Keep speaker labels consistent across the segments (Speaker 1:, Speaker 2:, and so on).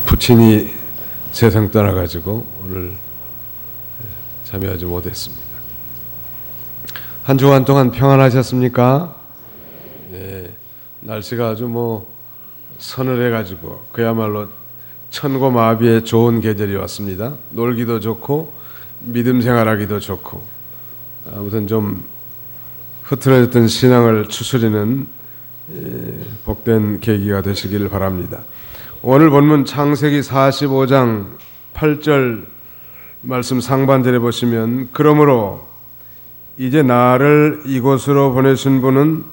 Speaker 1: 부친이 세상 떠나가지고 오늘 참여하지 못했습니다. 한 주간 동안 평안하셨습니까? 네, 날씨가 아주 서늘해가지고 그야말로 천고마비의 좋은 계절이 왔습니다. 놀기도 좋고 믿음 생활하기도 좋고 아무튼 좀 흐트러졌던 신앙을 추스리는 복된 계기가 되시길 바랍니다. 오늘 본문 창세기 45장 8절 말씀 상반절에 보시면 그러므로 이제 나를 이곳으로 보내신 분은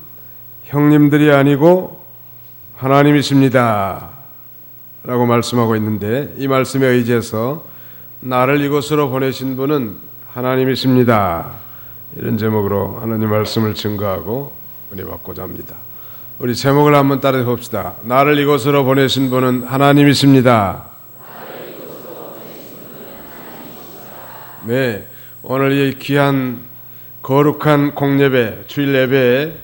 Speaker 1: 형님들이 아니고 하나님이십니다 라고 말씀하고 있는데, 이 말씀에 의지해서 나를 이곳으로 보내신 분은 하나님이십니다 이런 제목으로 하나님 말씀을 증거하고 은혜 받고자 합니다. 우리 제목을 한번 따라해 봅시다. 나를 이곳으로 보내신 분은 하나님이십니다. 네, 오늘 이 귀한 거룩한 공예배, 주일 예배에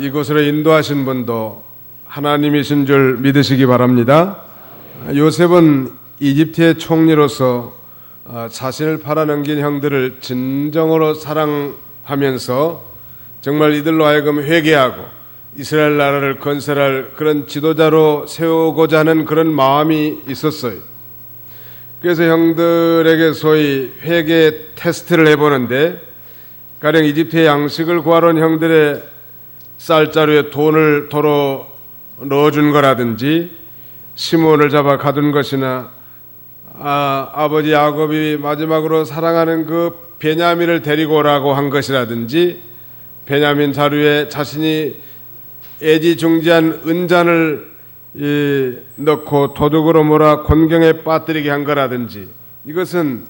Speaker 1: 이곳으로 인도하신 분도 하나님이신 줄 믿으시기 바랍니다. 요셉은 이집트의 총리로서 자신을 팔아넘긴 형들을 진정으로 사랑하면서 정말 이들로 하여금 회개하고 이스라엘 나라를 건설할 그런 지도자로 세우고자 하는 그런 마음이 있었어요. 그래서 형들에게 소위 회개 테스트를 해보는데, 가령 이집트의 양식을 구하러 온 형들의 쌀자루에 돈을 도로 넣어준 거라든지, 시몬을 잡아 가둔 것이나 아버지 야곱이 마지막으로 사랑하는 그 베냐민을 데리고 오라고 한 것이라든지, 베냐민 자루에 자신이 애지중지한 은잔을 넣고 도둑으로 몰아 곤경에 빠뜨리게 한 거라든지, 이것은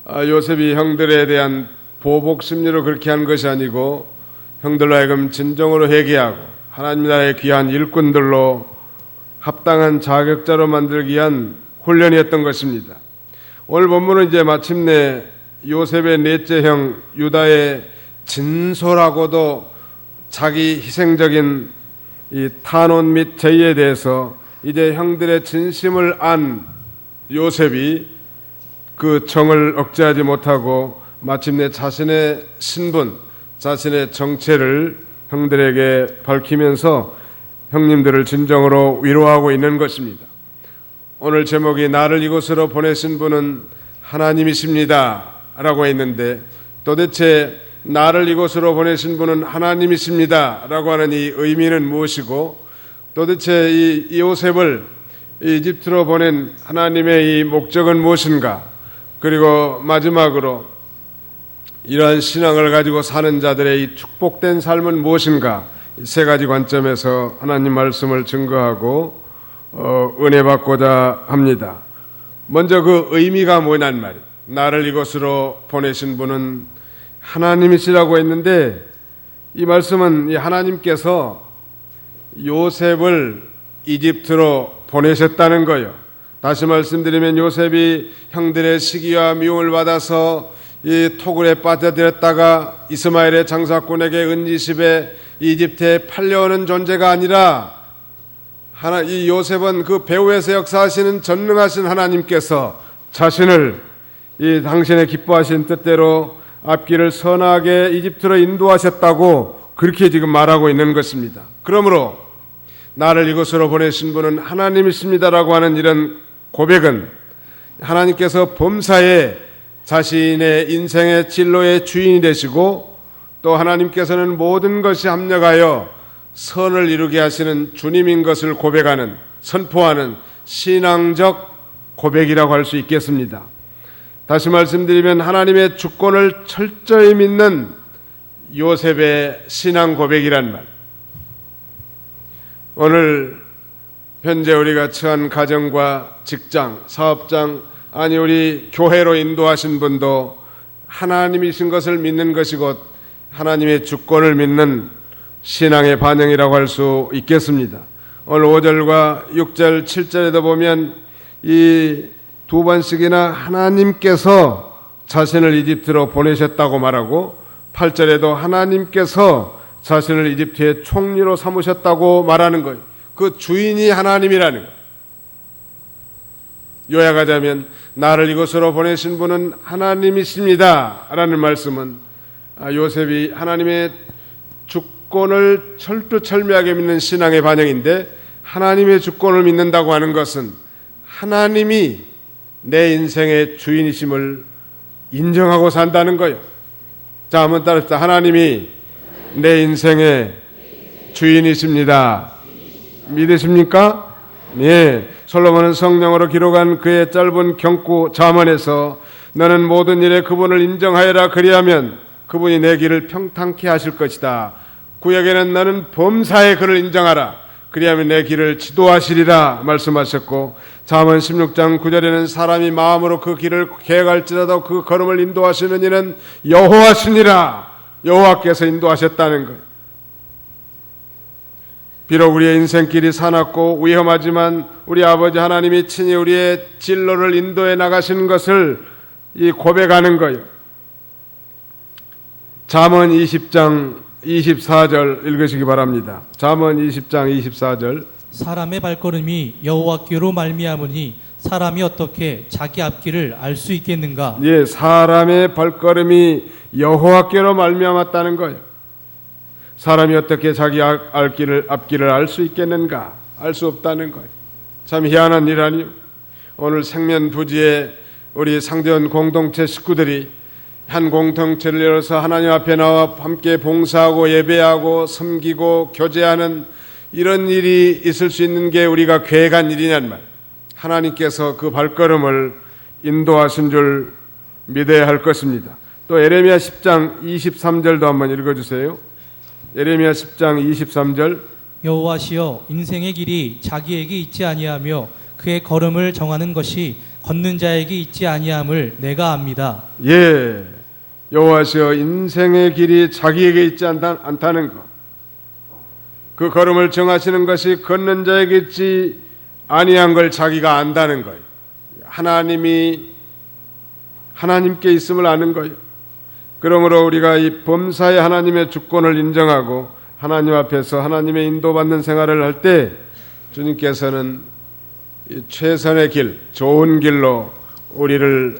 Speaker 1: 요셉이 형들에 대한 보복 심리로 그렇게 한 것이 아니고 형들로 하여금 진정으로 회개하고 하나님 나라의 귀한 일꾼들로 합당한 자격자로 만들기 위한 훈련이었던 것입니다. 오늘 본문은 이제 마침내 요셉의 넷째 형 유다의 진솔하고도 자기 희생적인 이 탄원 및 제의에 대해서 이제 형들의 진심을 안 요셉이 그 정을 억제하지 못하고 마침내 자신의 신분, 자신의 정체를 형들에게 밝히면서 형님들을 진정으로 위로하고 있는 것입니다. 오늘 제목이 나를 이곳으로 보내신 분은 하나님이십니다 라고 했는데, 도대체 나를 이곳으로 보내신 분은 하나님이십니다 라고 하는 이 의미는 무엇이고, 도대체 이 요셉을 이집트로 보낸 하나님의 이 목적은 무엇인가, 그리고 마지막으로 이러한 신앙을 가지고 사는 자들의 이 축복된 삶은 무엇인가, 세 가지 관점에서 하나님 말씀을 증거하고 은혜 받고자 합니다. 먼저 그 의미가 뭐냐는 말이에요. 나를 이곳으로 보내신 분은 하나님이시라고 했는데, 이 말씀은 이 하나님께서 요셉을 이집트로 보내셨다는 거예요. 다시 말씀드리면 요셉이 형들의 시기와 미움을 받아서 이 토굴에 빠져들었다가 이스마엘의 장사꾼에게 은지십에 이집트에 팔려오는 존재가 아니라 이 요셉은 그 배후에서 역사하시는 전능하신 하나님께서 자신을 이 당신의 기뻐하신 뜻대로 앞길을 선하게 이집트로 인도하셨다고 그렇게 지금 말하고 있는 것입니다. 그러므로 나를 이곳으로 보내신 분은 하나님이십니다라고 하는 이런 고백은 하나님께서 범사에 자신의 인생의 진로의 주인이 되시고, 또 하나님께서는 모든 것이 합력하여 선을 이루게 하시는 주님인 것을 고백하는, 선포하는 신앙적 고백이라고 할 수 있겠습니다. 다시 말씀드리면 하나님의 주권을 철저히 믿는 요셉의 신앙 고백이란 말. 오늘 현재 우리가 처한 가정과 직장, 사업장, 아니 우리 교회로 인도하신 분도 하나님이신 것을 믿는 것이 곧 하나님의 주권을 믿는 신앙의 반영이라고 할 수 있겠습니다. 오늘 5절과 6절, 7절에도 보면 이 두 번씩이나 하나님께서 자신을 이집트로 보내셨다고 말하고, 8절에도 하나님께서 자신을 이집트의 총리로 삼으셨다고 말하는 거예요. 그 주인이 하나님이라는 거예요. 요약하자면 나를 이곳으로 보내신 분은 하나님이십니다 라는 말씀은 요셉이 하나님의 주권을 철두철미하게 믿는 신앙의 반영인데, 하나님의 주권을 믿는다고 하는 것은 하나님이 내 인생의 주인이심을 인정하고 산다는 거예요. 자, 한번 따라합시다. 하나님이 내 인생의 주인이십니다. 믿으십니까? 예. 솔로몬은 성령으로 기록한 그의 짧은 경고 잠언에서 너는 모든 일에 그분을 인정하여라, 그리하면 그분이 내 길을 평탄케 하실 것이다. 구약에는 너는 범사에 그를 인정하라, 그리하면 내 길을 지도하시리라 말씀하셨고, 잠언 16장 9절에는 사람이 마음으로 그 길을 계획할지라도 그 걸음을 인도하시는 이는 여호와시니라, 여호와께서 인도하셨다는 것. 비록 우리의 인생길이 사납고 위험하지만 우리 아버지 하나님이 친히 우리의 진로를 인도해 나가시는 것을 고백하는 거예요. 잠언 20장 24절 읽으시기 바랍니다. 잠언 20장 24절.
Speaker 2: 사람의 발걸음이 여호와께로 말미암으니 사람이 어떻게 자기 앞길을 알 수 있겠는가?
Speaker 1: 예, 사람의 발걸음이 여호와께로 말미암았다는 거예요. 사람이 어떻게 자기 앞길을 알 수 있겠는가? 알 수 없다는 거예요. 참 희한한 일 아니요? 오늘 생면부지에 우리 상대원 공동체 식구들이 한 공동체를 열어서 하나님 앞에 나와 함께 봉사하고 예배하고 섬기고 교제하는 이런 일이 있을 수 있는 게 우리가 계획한 일이냔 말. 하나님께서 그 발걸음을 인도하신 줄 믿어야 할 것입니다. 또 예레미야 10장 23절도 한번 읽어주세요. 예레미야 10장 23절.
Speaker 2: 여호와시여, 인생의 길이 자기에게 있지 아니하며 그의 걸음을 정하는 것이 걷는 자에게 있지 아니함을 내가 압니다.
Speaker 1: 예, 여호와시여, 인생의 길이 자기에게 있지 않다는 것, 그 걸음을 정하시는 것이 걷는 자에게 있지 아니한 걸 자기가 안다는 거예요. 하나님이 하나님께 있음을 아는 거예요. 그러므로 우리가 이 범사의 하나님의 주권을 인정하고 하나님 앞에서 하나님의 인도받는 생활을 할 때 주님께서는 최선의 길, 좋은 길로 우리를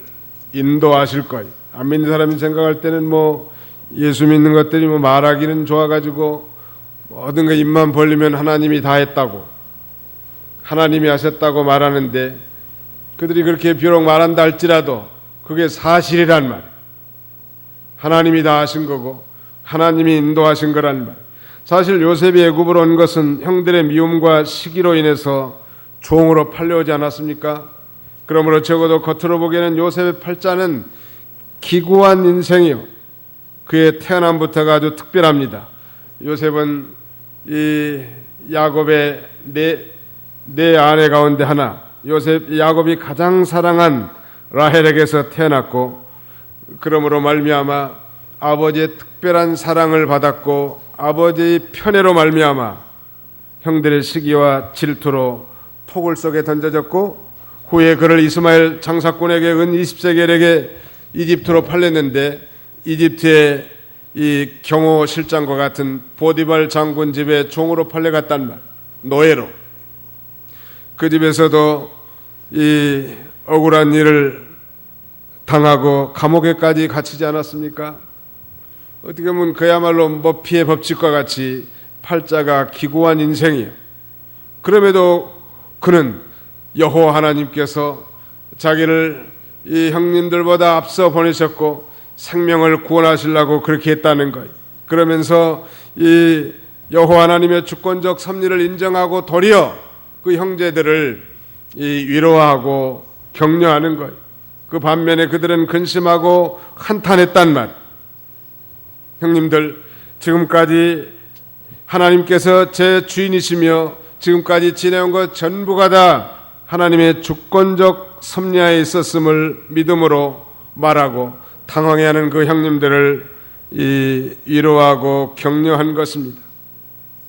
Speaker 1: 인도하실 거예요. 안 믿는 사람이 생각할 때는 예수 믿는 것들이 말하기는 좋아가지고 모든 거 입만 벌리면 하나님이 다 했다고, 하나님이 하셨다고 말하는데, 그들이 그렇게 비록 말한다 할지라도 그게 사실이란 말. 하나님이 다 하신 거고 하나님이 인도하신 거란 말. 사실 요셉이 애굽으로 온 것은 형들의 미움과 시기로 인해서 종으로 팔려오지 않았습니까? 그러므로 적어도 겉으로 보기에는 요셉의 팔자는 기구한 인생이요, 그의 태어남부터가 아주 특별합니다. 요셉은 이 야곱의 네 아내 가운데 하나, 야곱이 가장 사랑한 라헬에게서 태어났고, 그러므로 말미암아 아버지의 특별한 사랑을 받았고, 아버지의 편애로 말미암아 형들의 시기와 질투로 토굴 속에 던져졌고, 후에 그를 이스마엘 장사꾼에게 은 20세겔에게 이집트로 팔렸는데, 이집트의 이 경호 실장과 같은 보디발 장군 집에 종으로 팔려갔단 말, 노예로. 그 집에서도 이 억울한 일을 당하고 감옥에까지 갇히지 않았습니까? 어떻게 보면 그야말로 머피의 법칙과 같이 팔자가 기구한 인생이에요. 그럼에도 그는 여호와 하나님께서 자기를 이 형님들보다 앞서 보내셨고 생명을 구원하시려고 그렇게 했다는 거예요. 그러면서 이 여호와 하나님의 주권적 섭리를 인정하고 도리어 그 형제들을 위로하고 격려하는 거예요. 그 반면에 그들은 근심하고 한탄했단 말. 형님들, 지금까지 하나님께서 제 주인이시며 지금까지 지내온 것 전부가 다 하나님의 주권적 섭리하에 있었음을 믿음으로 말하고 당황해하는 그 형님들을 위로하고 격려한 것입니다.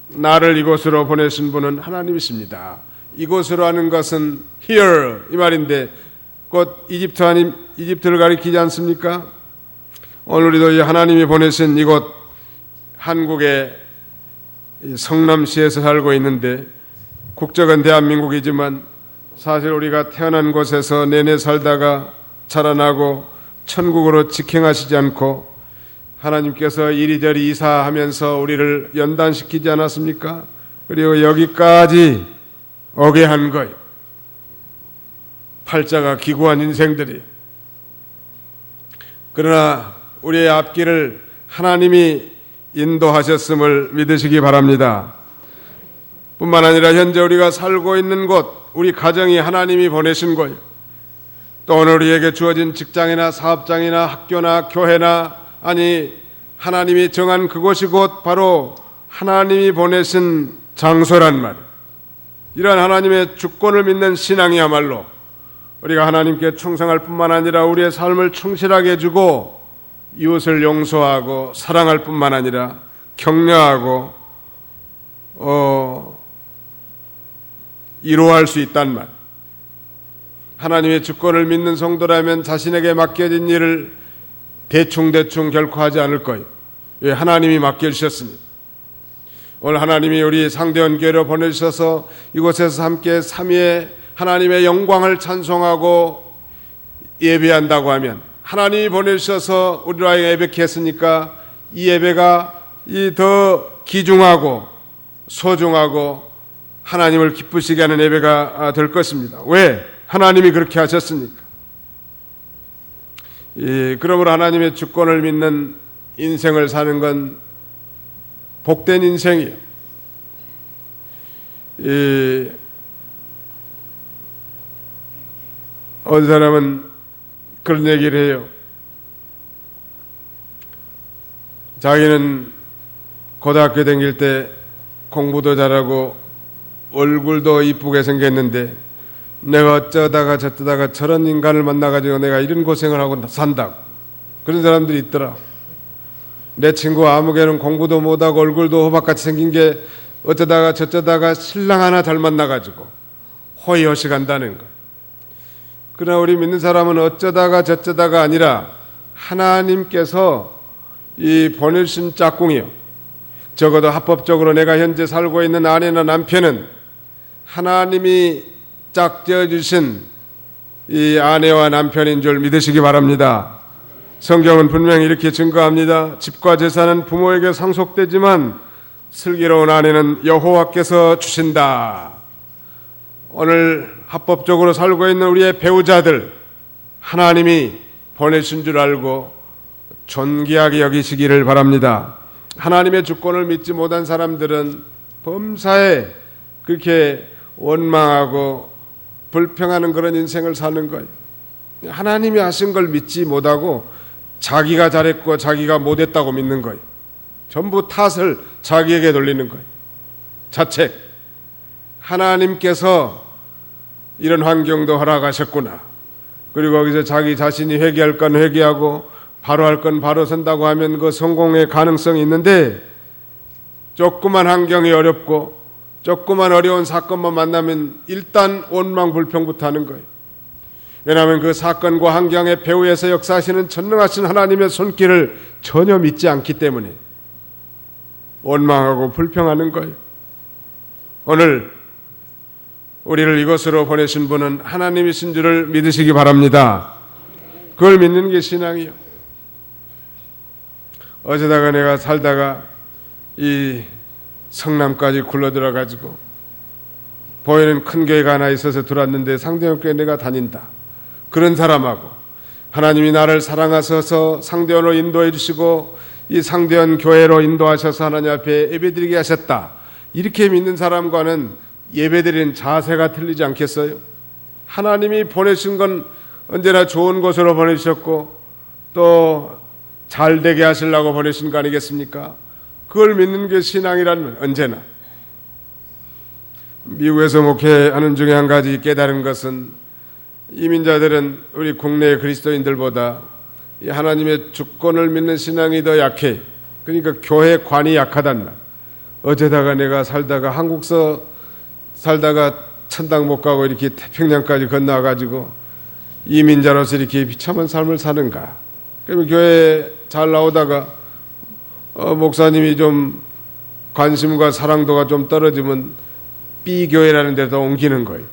Speaker 1: 나를 이곳으로 보내신 분은 하나님이십니다. 이곳으로 하는 것은 here 이 말인데 곧 이집트를 가리키지 않습니까? 오늘 우리도 하나님이 보내신 이곳 한국의 성남시에서 살고 있는데 국적은 대한민국이지만 사실 우리가 태어난 곳에서 내내 살다가 자라나고 천국으로 직행하시지 않고 하나님께서 이리저리 이사하면서 우리를 연단시키지 않았습니까? 그리고 여기까지 오게 한 거예요. 팔자가 기구한 인생들이. 그러나 우리의 앞길을 하나님이 인도하셨음을 믿으시기 바랍니다. 뿐만 아니라 현재 우리가 살고 있는 곳, 우리 가정이 하나님이 보내신 거예요. 또 오늘 우리에게 주어진 직장이나 사업장이나 학교나 교회나 아니 하나님이 정한 그곳이 곧 바로 하나님이 보내신 장소란 말. 이러한 하나님의 주권을 믿는 신앙이야말로 우리가 하나님께 충성할 뿐만 아니라 우리의 삶을 충실하게 해주고 이웃을 용서하고 사랑할 뿐만 아니라 격려하고 이루어할 수 있단 말. 하나님의 주권을 믿는 성도라면 자신에게 맡겨진 일을 대충 결코 하지 않을 거예요. 왜? 하나님이 맡겨주셨으니. 오늘 하나님이 우리 상대원 교회로 보내주셔서 이곳에서 함께 삼위의 하나님의 영광을 찬송하고 예배한다고 하면 하나님이 보내주셔서 우리와 예배케 했으니까 이 예배가 더 귀중하고 소중하고 하나님을 기쁘시게 하는 예배가 될 것입니다. 왜? 하나님이 그렇게 하셨으니까. 그러므로 하나님의 주권을 믿는 인생을 사는 건 복된 인생이에요. 어느 사람은 그런 얘기를 해요. 자기는 고등학교 다닐 때 공부도 잘하고 얼굴도 이쁘게 생겼는데 내가 어쩌다가 저쩌다가 저런 인간을 만나가지고 내가 이런 고생을 하고 산다고. 그런 사람들이 있더라. 내 친구 아무개는 공부도 못하고 얼굴도 호박같이 생긴 게 어쩌다가 저쩌다가 신랑 하나 잘 만나가지고 호의호식 한다는 거. 그러나 우리 믿는 사람은 어쩌다가 저쩌다가 아니라 하나님께서 이 보내주신 짝꿍이요. 적어도 합법적으로 내가 현재 살고 있는 아내나 남편은 하나님이 짝지어주신 이 아내와 남편인 줄 믿으시기 바랍니다. 성경은 분명히 이렇게 증거합니다. 집과 재산은 부모에게 상속되지만 슬기로운 아내는 여호와께서 주신다. 오늘 합법적으로 살고 있는 우리의 배우자들 하나님이 보내신 줄 알고 존귀하게 여기시기를 바랍니다. 하나님의 주권을 믿지 못한 사람들은 범사에 그렇게 원망하고 불평하는 그런 인생을 사는 거예요. 하나님이 하신 걸 믿지 못하고 자기가 잘했고 자기가 못했다고 믿는 거예요. 전부 탓을 자기에게 돌리는 거예요. 자책. 하나님께서 이런 환경도 허락하셨구나. 그리고 거기서 자기 자신이 회개할 건 회개하고 바로 할 건 바로 선다고 하면 그 성공의 가능성이 있는데 조그만 환경이 어렵고 조그만 어려운 사건만 만나면 일단 원망 불평부터 하는 거예요. 왜냐하면 그 사건과 환경의 배후에서 역사하시는 전능하신 하나님의 손길을 전혀 믿지 않기 때문에 원망하고 불평하는 거예요. 오늘 우리를 이곳으로 보내신 분은 하나님이신 줄을 믿으시기 바랍니다. 그걸 믿는 게 신앙이요. 어쩌다가 내가 살다가 이 성남까지 굴러들어가지고 보이는 큰 교회가 하나 있어서 들어왔는데 상대원 교회 내가 다닌다. 그런 사람하고 하나님이 나를 사랑하셔서 상대원으로 인도해 주시고 이 상대원 교회로 인도하셔서 하나님 앞에 예배드리게 하셨다. 이렇게 믿는 사람과는 예배드리는 자세가 틀리지 않겠어요? 하나님이 보내신 건 언제나 좋은 곳으로 보내주셨고 또 잘되게 하시려고 보내신 거 아니겠습니까? 그걸 믿는 게 신앙이라는 언제나. 미국에서 목회하는 중에 한 가지 깨달은 것은 이민자들은 우리 국내 그리스도인들보다 하나님의 주권을 믿는 신앙이 더 약해. 그러니까 교회 관이 약하단 말. 어쩌다가 내가 살다가 한국서 살다가 천당 못 가고 이렇게 태평양까지 건너가지고 이민자로서 이렇게 비참한 삶을 사는가. 그러면 교회 잘 나오다가 목사님이 좀 관심과 사랑도가 좀 떨어지면 B교회라는 데서 옮기는 거예요.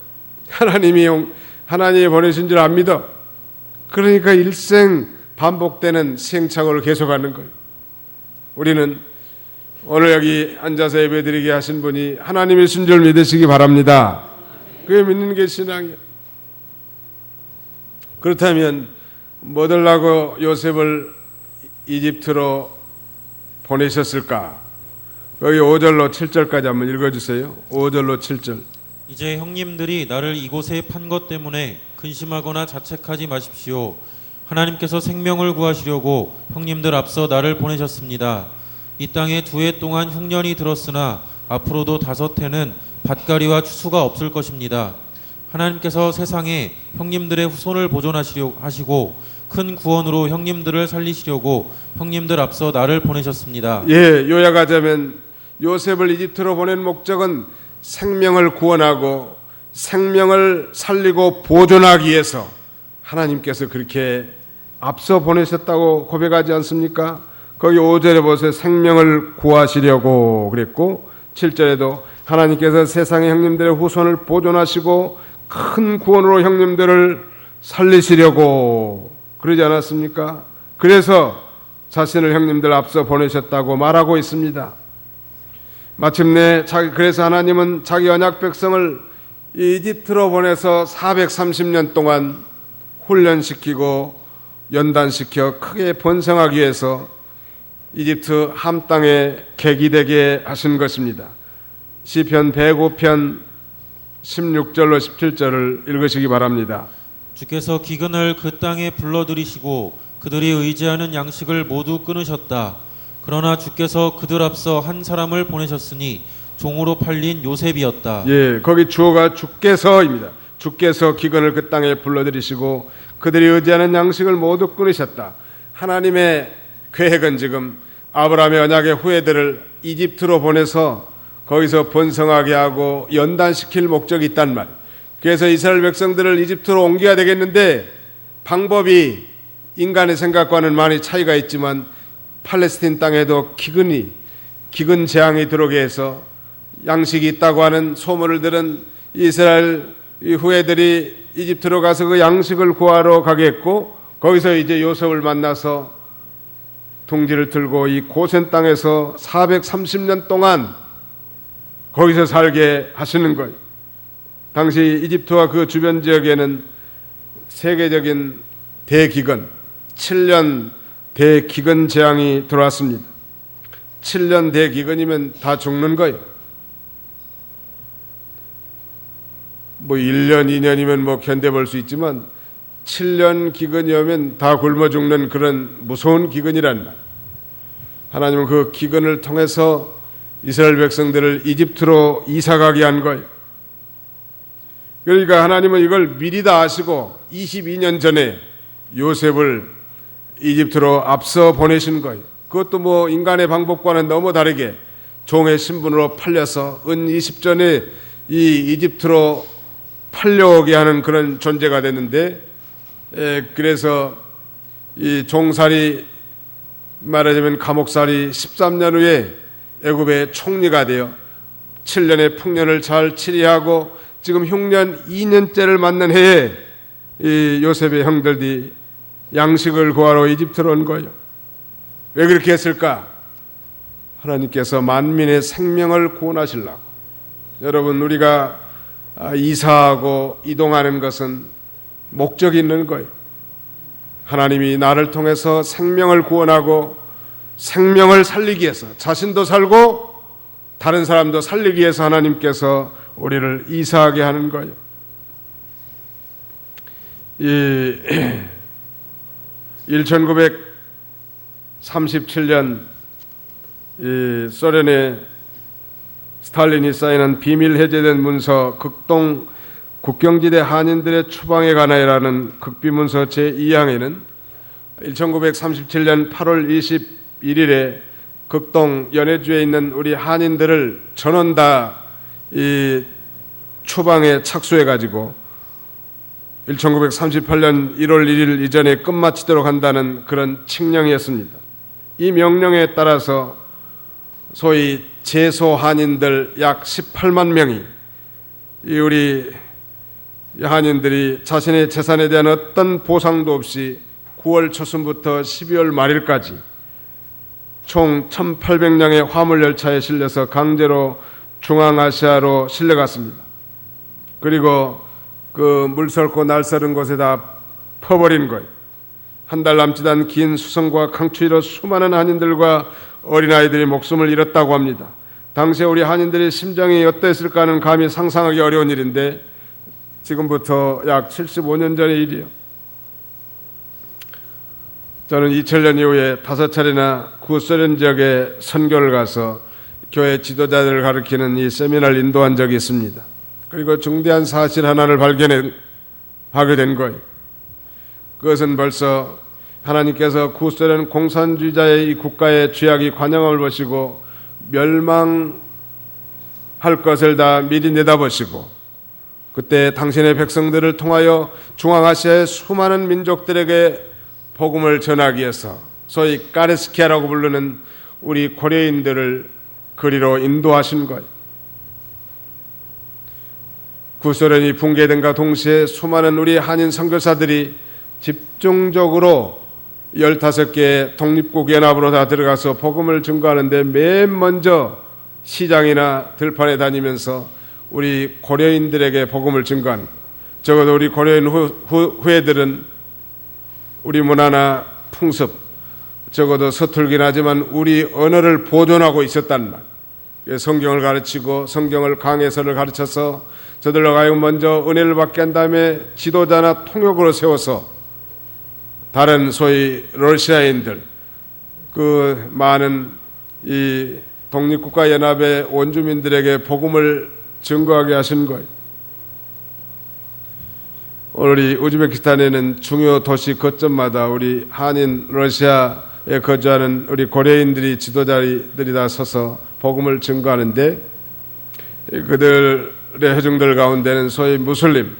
Speaker 1: 하나님이 보내신 줄 안 믿어. 그러니까 일생 반복되는 시행착오를 계속하는 거예요. 우리는 오늘 여기 앉아서 예배드리게 하신 분이 하나님이신 줄 믿으시기 바랍니다. 그게 믿는 게 신앙이에요. 그렇다면 뭐들라고 요셉을 이집트로 보내셨을까? 여기 5절로 7절까지 한번 읽어주세요. 5절로 7절.
Speaker 3: 이제 형님들이 나를 이곳에 판 것 때문에 근심하거나 자책하지 마십시오. 하나님께서 생명을 구하시려고 형님들 앞서 나를 보내셨습니다. 이 땅에 2해 동안 흉년이 들었으나 앞으로도 5해는 밭가리와 추수가 없을 것입니다. 하나님께서 세상에 형님들의 후손을 보존하시려 하시고 큰 구원으로 형님들을 살리시려고 형님들 앞서 나를 보내셨습니다.
Speaker 1: 예, 요약하자면 요셉을 이집트로 보낸 목적은 생명을 구원하고 생명을 살리고 보존하기 위해서 하나님께서 그렇게 앞서 보내셨다고 고백하지 않습니까? 거기 5절에 보세요. 생명을 구하시려고 그랬고 7절에도 하나님께서 세상의 형님들의 후손을 보존하시고 큰 구원으로 형님들을 살리시려고 그러지 않았습니까? 그래서 자신을 형님들 앞서 보내셨다고 말하고 있습니다. 마침내 그래서 하나님은 자기 언약 백성을 이집트로 보내서 430년 동안 훈련시키고 연단시켜 크게 번성하기 위해서 이집트 함 땅에 계기되게 하신 것입니다. 시편 105편 16절로 17절을 읽으시기 바랍니다.
Speaker 3: 주께서 기근을 그 땅에 불러들이시고 그들이 의지하는 양식을 모두 끊으셨다. 그러나 주께서 그들 앞서 한 사람을 보내셨으니 종으로 팔린 요셉이었다.
Speaker 1: 예, 거기 주어가 주께서입니다. 주께서 기근을 그 땅에 불러들이시고 그들이 의지하는 양식을 모두 끊으셨다. 하나님의 계획은 지금 아브라함의 언약의 후예들을 이집트로 보내서 거기서 번성하게 하고 연단시킬 목적이 있단 말이에요. 그래서 이스라엘 백성들을 이집트로 옮겨야 되겠는데 방법이 인간의 생각과는 많이 차이가 있지만 팔레스틴 땅에도 기근 재앙이 들어오게 해서 양식이 있다고 하는 소문을 들은 이스라엘 후예들이 이집트로 가서 그 양식을 구하러 가겠고 거기서 이제 요셉을 만나서 둥지를 들고 이 고센 땅에서 430년 동안 거기서 살게 하시는 거예요. 당시 이집트와 그 주변 지역에는 세계적인 대기근, 7년 대기근 재앙이 들어왔습니다. 7년 대기근이면 다 죽는 거예요. 뭐 1년, 2년이면 뭐 견뎌볼 수 있지만 7년 기근이 오면 다 굶어 죽는 그런 무서운 기근이란 말. 하나님은 그 기근을 통해서 이스라엘 백성들을 이집트로 이사가게 한 거예요. 그러니까 하나님은 이걸 미리 다 아시고 22년 전에 요셉을 이집트로 앞서 보내신 거예요. 그것도 뭐 인간의 방법과는 너무 다르게 종의 신분으로 팔려서 은 20전에 이 이집트로 팔려오게 하는 그런 존재가 됐는데 그래서 이 종살이 말하자면 감옥살이 13년 후에 애굽의 총리가 되어 7년의 풍년을 잘 치리하고 지금 흉년 2년째를 맞는 해에 이 요셉의 형들이 양식을 구하러 이집트로 온 거예요. 왜 그렇게 했을까? 하나님께서 만민의 생명을 구원하시려고. 여러분 우리가 이사하고 이동하는 것은 목적이 있는 거예요. 하나님이 나를 통해서 생명을 구원하고 생명을 살리기 위해서 자신도 살고 다른 사람도 살리기 위해서 하나님께서 우리를 이사하게 하는 거예요. 이 1937년 이 소련의 스탈린이 사인한 비밀 해제된 문서 극동 국경지대 한인들의 추방에 관하여라는 극비문서 제2항에는 1937년 8월 21일에 극동 연해주에 있는 우리 한인들을 전원 다 이 추방에 착수해가지고 1938년 1월 1일 이전에 끝마치도록 한다는 그런 칙령이었습니다. 이 명령에 따라서 소위 재소 한인들 약 18만 명이 우리 한인들이 자신의 재산에 대한 어떤 보상도 없이 9월 초순부터 12월 말일까지 총 1,800량의 화물 열차에 실려서 강제로 중앙아시아로 실려갔습니다. 그리고 그 물설고 날서른 곳에다 퍼버린 거예요. 한 달 남짓 않은 긴 수성과 강추위로 수많은 한인들과 어린아이들이 목숨을 잃었다고 합니다. 당시에 우리 한인들의 심정이 어땠을까는 감히 상상하기 어려운 일인데 지금부터 약 75년 전의 일이에요. 저는 2000년 이후에 5차례나 구소련 지역에 선교를 가서 교회 지도자들을 가르치는 이 세미나를 인도한 적이 있습니다. 그리고 중대한 사실 하나를 발견하게 된 거예요. 그것은 벌써 하나님께서 구소련 공산주의자의 이 국가의 죄악이 관영함을 보시고 멸망할 것을 다 미리 내다보시고 그때 당신의 백성들을 통하여 중앙아시아의 수많은 민족들에게 복음을 전하기 위해서 소위 까레스키아라고 부르는 우리 고려인들을 그리로 인도하신 거예요. 구소련이 붕괴된과 동시에 수많은 우리 한인 선교사들이 집중적으로 15개의 독립국 연합으로 다 들어가서 복음을 증거하는데 맨 먼저 시장이나 들판에 다니면서 우리 고려인들에게 복음을 증거한, 적어도 우리 고려인 후예들은 우리 문화나 풍습, 적어도 서툴긴 하지만 우리 언어를 보존하고 있었단 말. 성경을 가르치고 성경을 강해서를 가르쳐서 저들로 하여금 먼저 은혜를 받게 한 다음에 지도자나 통역으로 세워서 다른 소위 러시아인들, 그 많은 이 독립국가 연합의 원주민들에게 복음을 증거하게 하신 거예요. 오늘 이 우즈베키스탄에는 중요 도시 거점마다 우리 한인 러시아에 거주하는 우리 고려인들이 지도자들이 다 서서 복음을 증거하는데 그들의 회중들 가운데는 소위 무슬림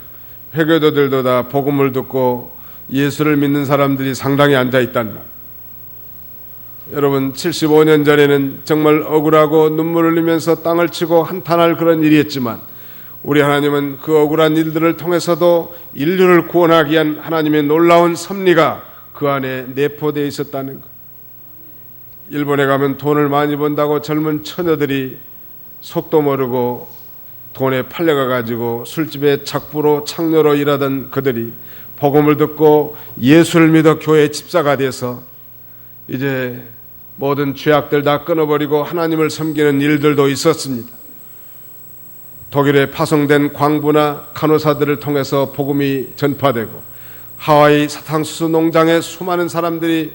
Speaker 1: 회교도들도 다 복음을 듣고 예수를 믿는 사람들이 상당히 앉아있단 말. 여러분 75년 전에는 정말 억울하고 눈물을 흘리면서 땅을 치고 한탄할 그런 일이었지만 우리 하나님은 그 억울한 일들을 통해서도 인류를 구원하기 위한 하나님의 놀라운 섭리가 그 안에 내포되어 있었다는 것. 일본에 가면 돈을 많이 번다고 젊은 처녀들이 속도 모르고 돈에 팔려가 가지고 술집에 작부로 창녀로 일하던 그들이 복음을 듣고 예수를 믿어 교회 집사가 돼서 이제 모든 죄악들 다 끊어버리고 하나님을 섬기는 일들도 있었습니다. 독일에 파송된 광부나 간호사들을 통해서 복음이 전파되고 하와이 사탕수수 농장에 수많은 사람들이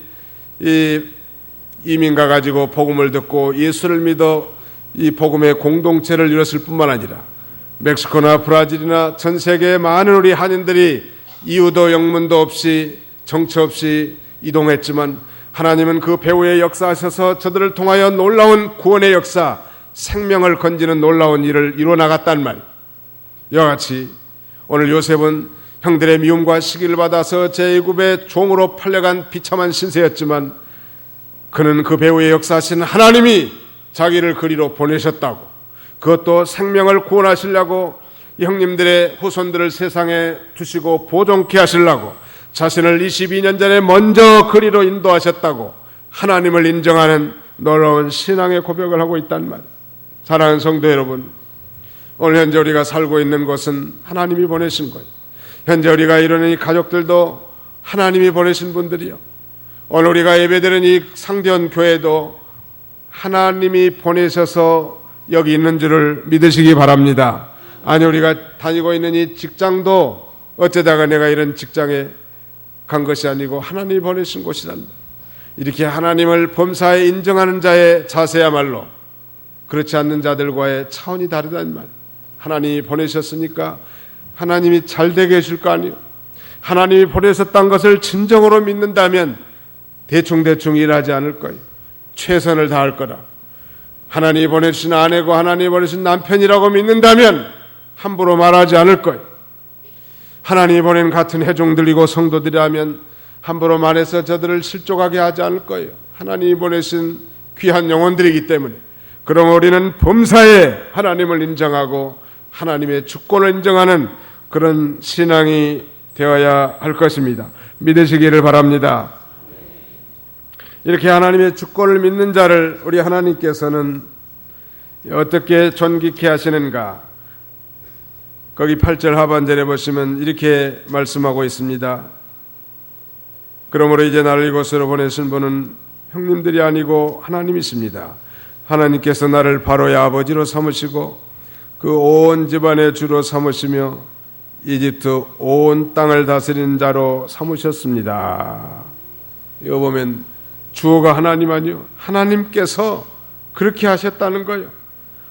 Speaker 1: 이민 가가지고 복음을 듣고 예수를 믿어 이 복음의 공동체를 이뤘을 뿐만 아니라 멕시코나 브라질이나 전 세계의 많은 우리 한인들이 이유도 영문도 없이 정처 없이 이동했지만 하나님은 그 배후에 역사하셔서 저들을 통하여 놀라운 구원의 역사, 생명을 건지는 놀라운 일을 이루어나갔단 말. 이와 같이 오늘 요셉은 형들의 미움과 시기를 받아서 제애굽의 종으로 팔려간 비참한 신세였지만 그는 그 배후에 역사하신 하나님이 자기를 그리로 보내셨다고, 그것도 생명을 구원하시려고 형님들의 후손들을 세상에 두시고 보존케 하시려고 자신을 22년 전에 먼저 그리로 인도하셨다고 하나님을 인정하는 놀라운 신앙의 고백을 하고 있단 말이에요. 사랑하는 성도 여러분, 오늘 현재 우리가 살고 있는 곳은 하나님이 보내신 거예요. 현재 우리가 이루는 이 가족들도 하나님이 보내신 분들이요. 오늘 우리가 예배드리는 이 상대원 교회도 하나님이 보내셔서 여기 있는 줄을 믿으시기 바랍니다. 아니, 우리가 다니고 있는 이 직장도 어쩌다가 내가 이런 직장에 간 것이 아니고 하나님이 보내신 곳이란다. 이렇게 하나님을 범사에 인정하는 자의 자세야말로 그렇지 않는 자들과의 차원이 다르단 말. 하나님이 보내셨으니까 하나님이 잘 되게 해줄 거 아니에요. 하나님이 보내셨다는 것을 진정으로 믿는다면 대충대충 일하지 않을 거예요. 최선을 다할 거라. 하나님이 보내주신 아내고 하나님이 보내주신 남편이라고 믿는다면 함부로 말하지 않을 거예요. 하나님이 보낸 같은 회중들이고 성도들이라면 함부로 말해서 저들을 실족하게 하지 않을 거예요. 하나님이 보내신 귀한 영혼들이기 때문에. 그럼 우리는 범사에 하나님을 인정하고 하나님의 주권을 인정하는 그런 신앙이 되어야 할 것입니다. 믿으시기를 바랍니다. 이렇게 하나님의 주권을 믿는 자를 우리 하나님께서는 어떻게 존귀케 하시는가? 거기 8절 하반절에 보시면 이렇게 말씀하고 있습니다. 그러므로 이제 나를 이곳으로 보내신 분은 형님들이 아니고 하나님이십니다. 하나님께서 나를 바로의 아버지로 삼으시고 그 온 집안의 주로 삼으시며 이집트 온 땅을 다스리는 자로 삼으셨습니다. 이거 보면 주어가 하나님 아니요, 하나님께서 그렇게 하셨다는 거예요.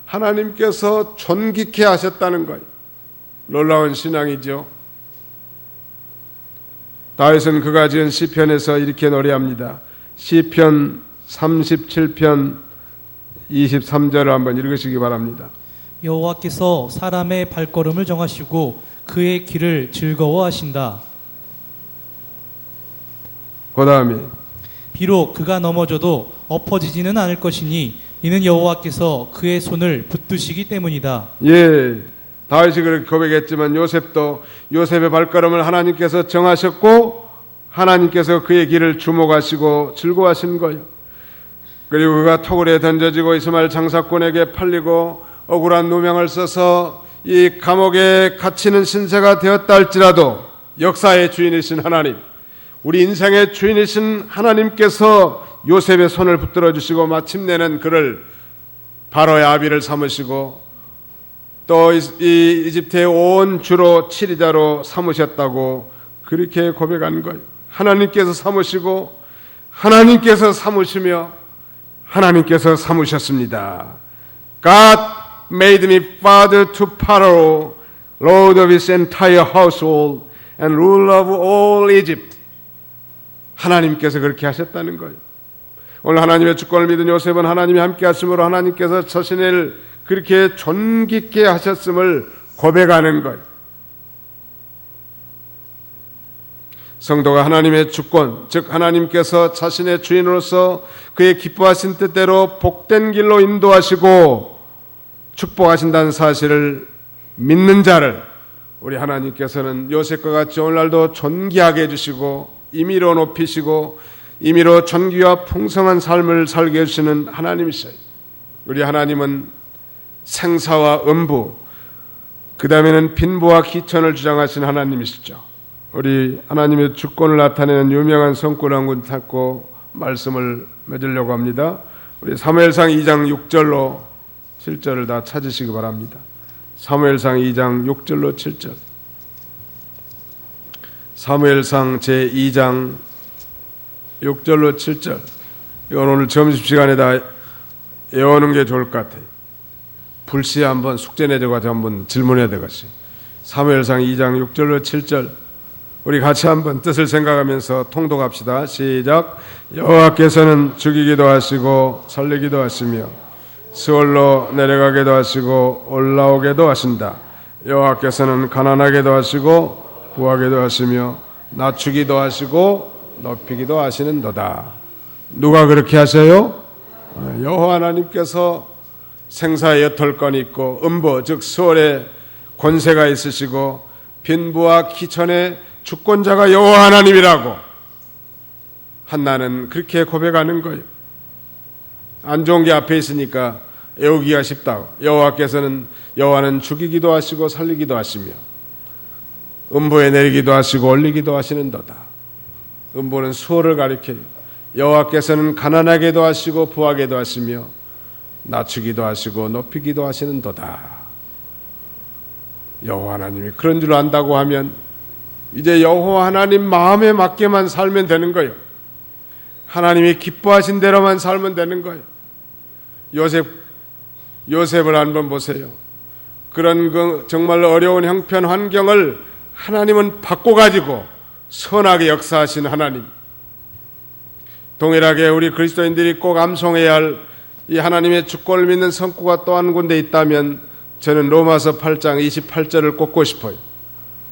Speaker 1: 하나님께서 존귀케 하셨다는 거예요. 놀라운 신앙이죠. 다윗은 그가 지은 시편에서 이렇게 노래합니다. 시편 37편 23절을 한번 읽으시기 바랍니다.
Speaker 2: 여호와께서 사람의 발걸음을 정하시고 그의 길을 즐거워하신다.
Speaker 1: 그 다음에
Speaker 2: 비록 그가 넘어져도 엎어지지는 않을 것이니 이는 여호와께서 그의 손을 붙드시기 때문이다.
Speaker 1: 예, 다윗이 그렇게 고백했지만 요셉도 요셉의 발걸음을 하나님께서 정하셨고 하나님께서 그의 길을 주목하시고 즐거워하신 거예요. 그리고 그가 토굴에 던져지고 이스마엘 장사꾼에게 팔리고 억울한 누명을 써서 이 감옥에 갇히는 신세가 되었다 할지라도 역사의 주인이신 하나님, 우리 인생의 주인이신 하나님께서 요셉의 손을 붙들어 주시고 마침내는 그를 바로의 아비를 삼으시고 또 이 이집트의 온 주로 치리자로 삼으셨다고 그렇게 고백한 거예요. 하나님께서 삼으시고 하나님께서 삼으시며 하나님께서 삼으셨습니다. God made me father to Pharaoh, lord of his entire household and ruler of all Egypt. 하나님께서 그렇게 하셨다는 거예요. 오늘 하나님의 주권을 믿은 요셉은 하나님이 함께 하심으로 하나님께서 자신을 그렇게 존귀케 하셨음을 고백하는 거예요. 성도가 하나님의 주권, 즉 하나님께서 자신의 주인으로서 그의 기뻐하신 뜻대로 복된 길로 인도하시고 축복하신다는 사실을 믿는 자를 우리 하나님께서는 요셉과 같이 오늘날도 존귀하게 해주시고 임의로 높이시고 임의로 존귀와 풍성한 삶을 살게 해주시는 하나님이셔요. 우리 하나님은 생사와 음부, 그 다음에는 빈부와 기천을 주장하신 하나님이시죠. 우리 하나님의 주권을 나타내는 유명한 성구 한 군 찾고 말씀을 맺으려고 합니다. 우리 사무엘상 2장 6절로 7절을 다 찾으시기 바랍니다. 사무엘상 2장 6절로 7절. 사무엘상 제2장 6절로 7절. 이건 오늘 점심시간에 다 외우는 게 좋을 것 같아요. 불시에 한번 숙제 내줘가지고 한번 질문해야 되겠어요. 사무엘상 2장 6절로 7절. 우리 같이 한번 뜻을 생각하면서 통독합시다. 시작. 여호와께서는 죽이기도 하시고 살리기도 하시며 스올로 내려가게도 하시고 올라오게도 하신다. 여호와께서는 가난하게도 하시고 부하게도 하시며 낮추기도 하시고 높이기도 하시는도다. 누가 그렇게 하세요? 여호와 하나님께서 생사의 여털권이 있고 음부 즉 스올에 권세가 있으시고 빈부와 기천의 주권자가 여호와 하나님이라고 한나는 그렇게 고백하는 거예요. 안 좋은 게 앞에 있으니까 외우기가 쉽다고. 여호와는 죽이기도 하시고 살리기도 하시며 음부에 내리기도 하시고 올리기도 하시는도다. 음부는 수호를 가리켜요. 여호와께서는 가난하게도 하시고 부하게도 하시며 낮추기도 하시고 높이기도 하시는도다. 여호와 하나님이 그런 줄 안다고 하면 이제 여호와 하나님 마음에 맞게만 살면 되는 거예요. 하나님이 기뻐하신 대로만 살면 되는 거예요. 요셉을 한번 보세요. 그런 정말로 어려운 형편 환경을 하나님은 바꿔가지고 선하게 역사하신 하나님. 동일하게 우리 그리스도인들이 꼭 암송해야 할 이 하나님의 주권을 믿는 성구가 또 한 군데 있다면 저는 로마서 8장 28절을 꼽고 싶어요.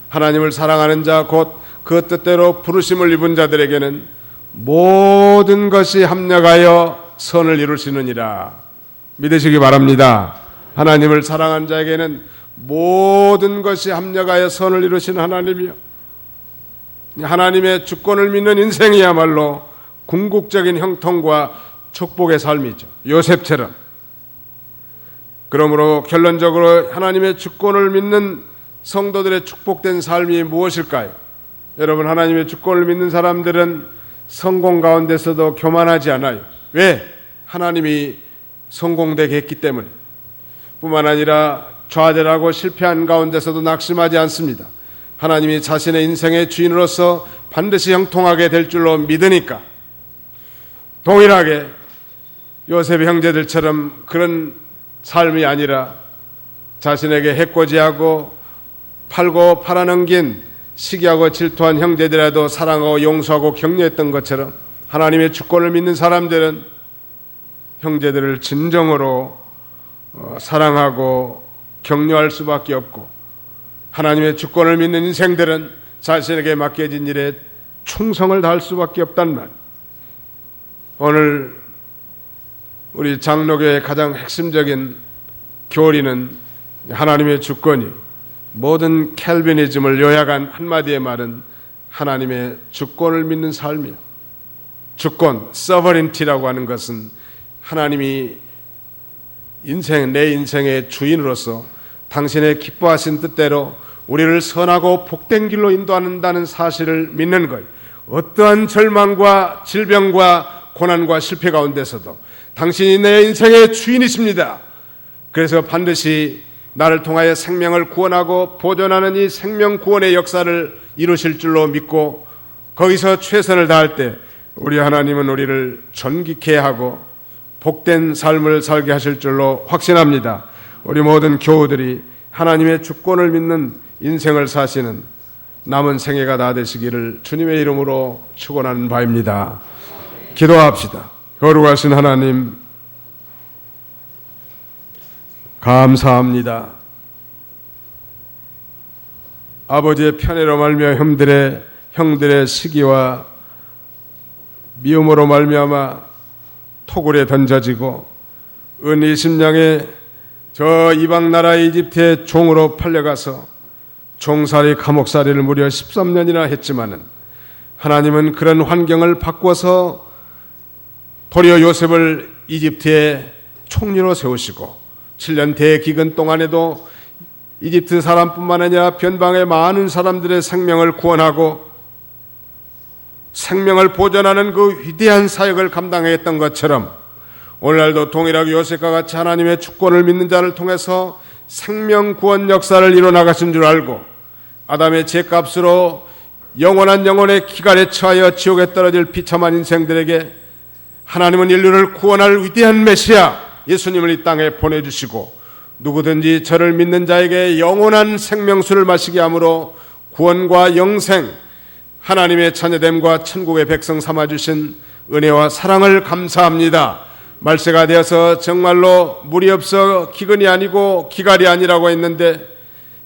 Speaker 1: 하나님을 사랑하는 자 곧 그 뜻대로 부르심을 입은 자들에게는 모든 것이 합력하여 선을 이루시느니라. 믿으시기 바랍니다. 하나님을 사랑한 자에게는 모든 것이 합력하여 선을 이루신 하나님이여, 하나님의 주권을 믿는 인생이야말로 궁극적인 형통과 축복의 삶이죠. 요셉처럼. 그러므로 결론적으로 하나님의 주권을 믿는 성도들의 축복된 삶이 무엇일까요? 여러분, 하나님의 주권을 믿는 사람들은 성공 가운데서도 교만하지 않아요. 왜? 하나님이 성공되게 했기 때문에. 뿐만 아니라 좌절하고 실패한 가운데서도 낙심하지 않습니다. 하나님이 자신의 인생의 주인으로서 반드시 형통하게 될 줄로 믿으니까. 동일하게 요셉의 형제들처럼 그런 삶이 아니라 자신에게 해코지하고 팔고 팔아넘긴 시기하고 질투한 형제들에도 사랑하고 용서하고 격려했던 것처럼 하나님의 주권을 믿는 사람들은 형제들을 진정으로 사랑하고 격려할 수밖에 없고, 하나님의 주권을 믿는 인생들은 자신에게 맡겨진 일에 충성을 다할 수밖에 없단 말. 오늘 우리 장로교의 가장 핵심적인 교리는 하나님의 주권이, 모든 캘비니즘을 요약한 한마디의 말은 하나님의 주권을 믿는 삶이에요. 주권, 서버린티라고 하는 것은 하나님이 내 인생의 주인으로서 당신의 기뻐하신 뜻대로 우리를 선하고 복된 길로 인도한다는 사실을 믿는 거예요. 어떠한 절망과 질병과 고난과 실패 가운데서도 당신이 내 인생의 주인이십니다. 그래서 반드시 나를 통하여 생명을 구원하고 보존하는 이 생명 구원의 역사를 이루실 줄로 믿고, 거기서 최선을 다할 때 우리 하나님은 우리를 존귀케 하고 복된 삶을 살게 하실 줄로 확신합니다. 우리 모든 교우들이 하나님의 주권을 믿는 인생을 사시는 남은 생애가 다 되시기를 주님의 이름으로 축원하는 바입니다. 기도합시다. 거룩하신 하나님, 감사합니다. 아버지의 편애로 말미암아 형들의 시기와 미움으로 말미암아 토굴에 던져지고 은 20냥에 저 이방 나라 이집트의 종으로 팔려가서 종살이 감옥살이를 무려 13년이나 했지만은 하나님은 그런 환경을 바꿔서 도리어 요셉을 이집트의 총리로 세우시고 7년 대기근 동안에도 이집트 사람뿐만 아니라 변방의 많은 사람들의 생명을 구원하고 생명을 보존하는 그 위대한 사역을 감당했던 것처럼 오늘날도 동일하게 요셉과 같이 하나님의 주권을 믿는 자를 통해서 생명 구원 역사를 이뤄나가신 줄 알고, 아담의 죄값으로 영원한 영혼의 기갈에 처하여 지옥에 떨어질 비참한 인생들에게 하나님은 인류를 구원할 위대한 메시아 예수님을 이 땅에 보내주시고, 누구든지 저를 믿는 자에게 영원한 생명수를 마시게 함으로 구원과 영생, 하나님의 자녀됨과 천국의 백성 삼아주신 은혜와 사랑을 감사합니다. 말세가 되어서 정말로 물이 없어 기근이 아니고 기갈이 아니라고 했는데,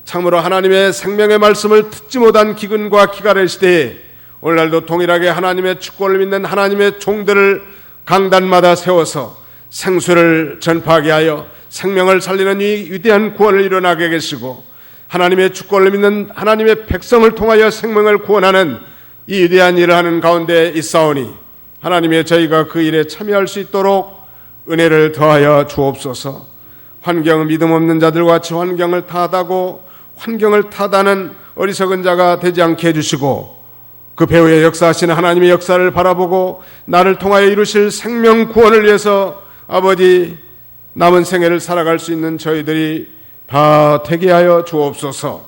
Speaker 1: 참으로 하나님의 생명의 말씀을 듣지 못한 기근과 기갈의 시대에 오늘날도 동일하게 하나님의 주권을 믿는 하나님의 종들을 강단마다 세워서 생수를 전파하게 하여 생명을 살리는 이 위대한 구원을 일어나게 계시고, 하나님의 주권을 믿는 하나님의 백성을 통하여 생명을 구원하는 이 위대한 일을 하는 가운데 있사오니 하나님의 저희가 그 일에 참여할 수 있도록 은혜를 더하여 주옵소서. 환경을 믿음 없는 자들과 같이 환경을 타다는 어리석은 자가 되지 않게 해주시고, 그 배후에 역사하시는 하나님의 역사를 바라보고 나를 통하여 이루실 생명 구원을 위해서 아버지 남은 생애를 살아갈 수 있는 저희들이 다 되게 하여 주옵소서.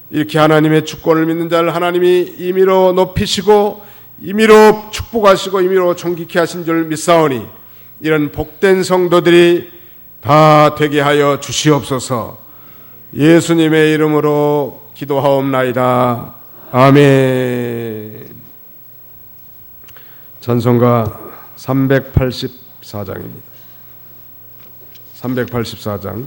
Speaker 1: 이렇게 하나님의 주권을 믿는 자를 하나님이 임의로 높이시고 임의로 축복하시고 임의로 존귀케 하신 줄 믿사오니 이런 복된 성도들이 다 되게 하여 주시옵소서. 예수님의 이름으로 기도하옵나이다. 아멘. 찬송가 384장입니다. 384장